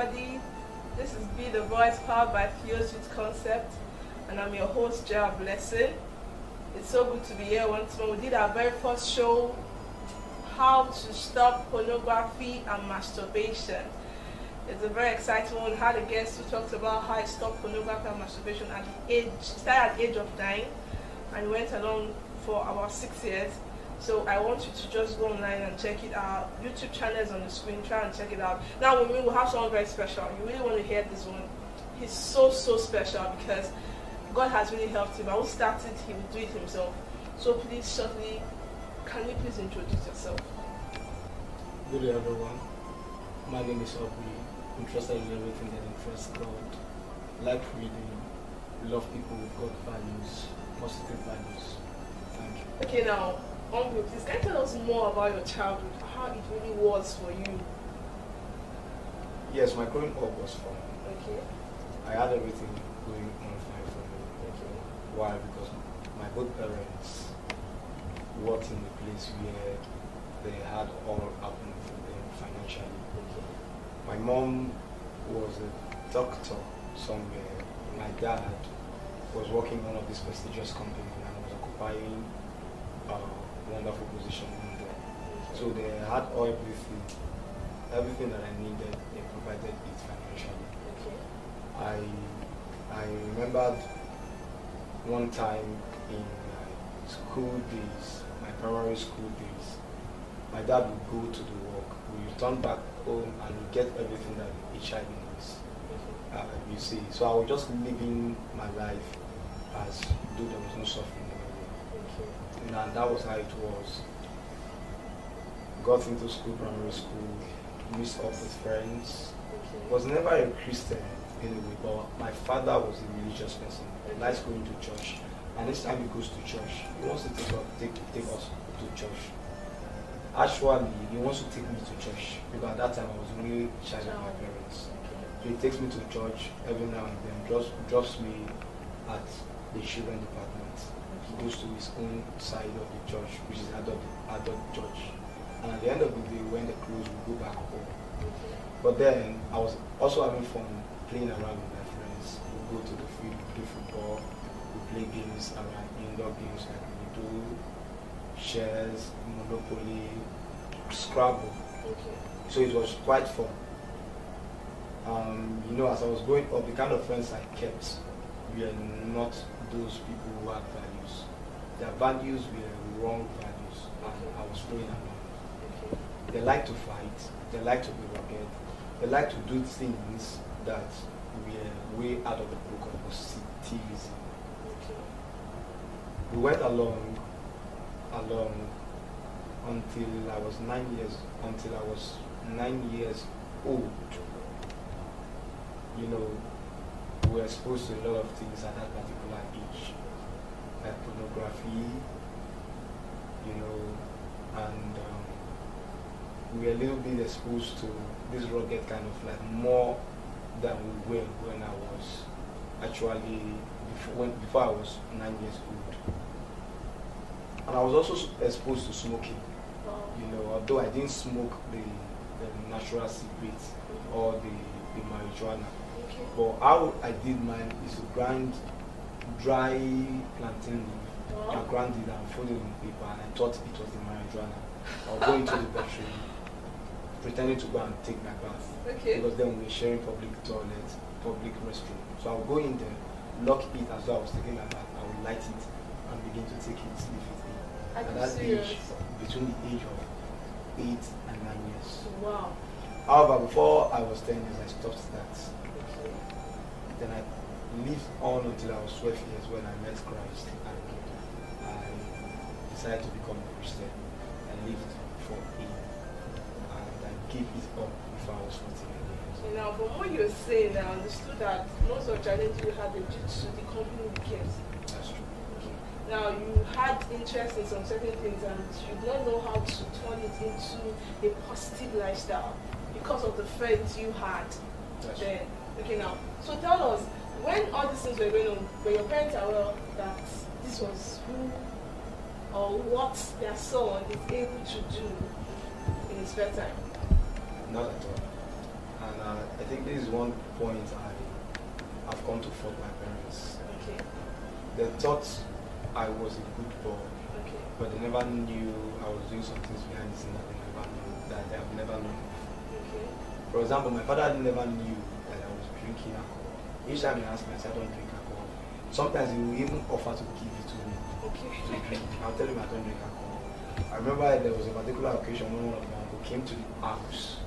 everybody. This is Be the Voice powered by Fuse with Concept, and I'm your host, Jaya Blessing. It's so good to be here once more. We did our very first show, How to Stop Pornography and Masturbation. It's a very exciting one. We had a guest who talked about how he stopped pornography and masturbation at the age, started at the age of 9, and went along for about 6 years. So I want you to just go online and check it out. YouTube channel is on the screen. Try and check it out. Now we'll have someone very special. You really want to hear this one. He's so special because God has really helped him. I will start it. He will do it himself. So please, shortly, can you please introduce yourself? Good day, everyone. My name is Aubrey. I'm interested in everything that interests God. Like reading, love people with God values, positive values. Thank you. Okay, now. Please can you tell us more about your childhood, how it really was for you? Yes, my growing up was fun. Okay. I had everything going on fine for me. Okay. Why? Because my both parents worked in a place where they had all happening for them financially. Okay. My mom was a doctor somewhere. My dad was working in one of these prestigious companies and was occupying wonderful position in there. So they had everything that I needed, they provided it financially. Okay. I remembered one time in my school days, my primary school days, my dad would go to the work, we return back home and we get everything that a child needs. You see, so I was just living my life as though there was no suffering. And that was how it was. Got into school, primary school, mixed up with friends. Okay. Was never a Christian anyway, but my father was a religious person. He likes going to church. And each time he goes to church, he wants to take us to church. Actually, he wants to take me to church because at that time I was only a child of my parents. So he takes me to church every now and then, drops me at the children department. He goes to his own side of the church, which is adult church. And at the end of the day, when they close, we go back home. But then, I was also having fun playing around with my friends. We go to the field, we play football, we play games around, indoor games like Ludo, chess, Monopoly, Scrabble. Okay. So it was quite fun. As I was growing up, the kind of friends I kept were not those people who had values. Their values were wrong values, and I was following along. Okay. They like to fight, they like to be rugged, they like to do things that were way out of the book of positivism. Okay. We went along until I was 9 years old. We were exposed to a lot of things at that particular age, like pornography, and we were a little bit exposed to this rugged kind of life more than we were when I was actually, before I was 9 years old. And I was also exposed to smoking, although I didn't smoke the natural cigarettes or the marijuana. Okay. But how I did mine is to grind dry plantain leaf. I ground it and folded it in paper, and I thought it was the marijuana. I'll go into the bedroom, pretending to go and take my bath. Okay. Because then we were sharing public toilets, public restroom. So I'll go in there, lock it as though I was taking my bath. I would light it and begin to take it, leave it in. At that age, between the age of 8 and 9 years. Wow. However, before I was 10 years, I stopped that. Okay. Then I lived on until I was 12 years when I met Christ, and I decided to become a Christian. I lived for him, and I gave it up before I was 14 years. So now, from what you're saying, I understood that most of the challenges you had were due to the company you kept. That's true. Okay. Now, you had interest in some certain things and you did not know how to turn it into a positive lifestyle because of the friends you had then. Okay, now, so tell us, when all these things were going on, were your parents aware that this was who or what their son is able to do in his spare time? Not at all. And I think this is one point I've come to fault my parents. Okay. They thought I was a good boy, Okay. but they never knew I was doing some things behind the scene that they have never known. Okay. For example, my father never knew that I was drinking alcohol. Each time he asked me, I said I don't drink alcohol. Sometimes he will even offer to give it to me Okay. to drink. I'll tell him I don't drink alcohol. I remember there was a particular occasion when one of my uncle came to the house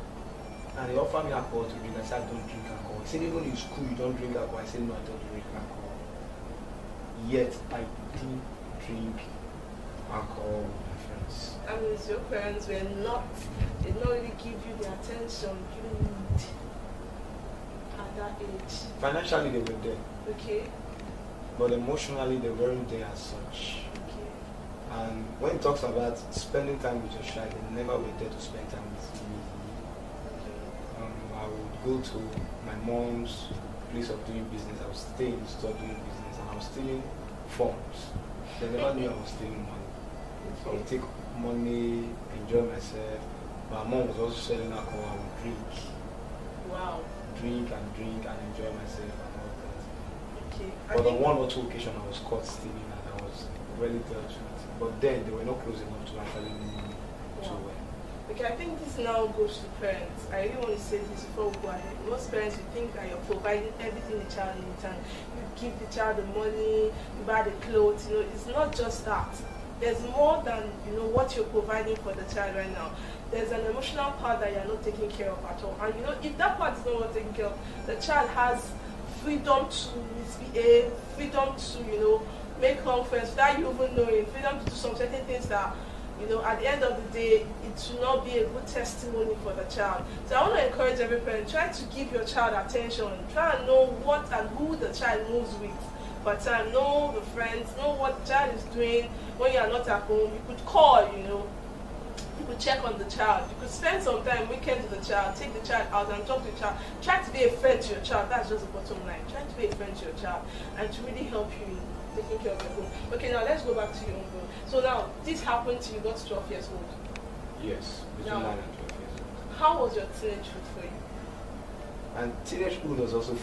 and he offered me alcohol to drink. I said I don't drink alcohol. He said even in school you don't drink alcohol. I said no, I don't drink alcohol. Yet I didn't drink alcohol with my friends. That means your parents did not really give you the attention you need at that age. Financially they were there, Okay. but emotionally they weren't there as such. Okay. And when it talks about spending time with your child, they never were there to spend time with me. I would go to my mom's place of doing business. I would stay in the store doing business, and I was stealing funds. They never knew I was stealing money. I would take money, enjoy myself. My mom was also selling alcohol. I would drink, Wow. drink and enjoy myself and all that. Okay. But on one or two occasions, I was caught stealing and I was really dealt with. But then they were not close enough to actually know me too well. Okay, I think this now goes to parents. I really want to say this before we go ahead. Most parents, you think that you're providing everything the child needs, and you give the child the money, you buy the clothes. You know, it's not just that. There's more than what you're providing for the child right now. There's an emotional part that you're not taking care of at all. And if that part is not worth taking care of, the child has freedom to misbehave, freedom to make wrong friends without you even knowing, freedom to do some certain things that at the end of the day, it will not be a good testimony for the child. So I want to encourage every parent, try to give your child attention. Try and know what and who the child moves with. But know the friends, know what the child is doing when you are not at home. You could call, you could check on the child. You could spend some time weekend with the child, take the child out and talk to the child. Try to be a friend to your child. That's just the bottom line. Try to be a friend to your child and to really help you in taking care of your home. Okay, now let's go back to your own goal. So now, this happened to you, got 12 years old. Yes, between 9 and 12 years old. How was your teenagehood for you? And teenagehood was also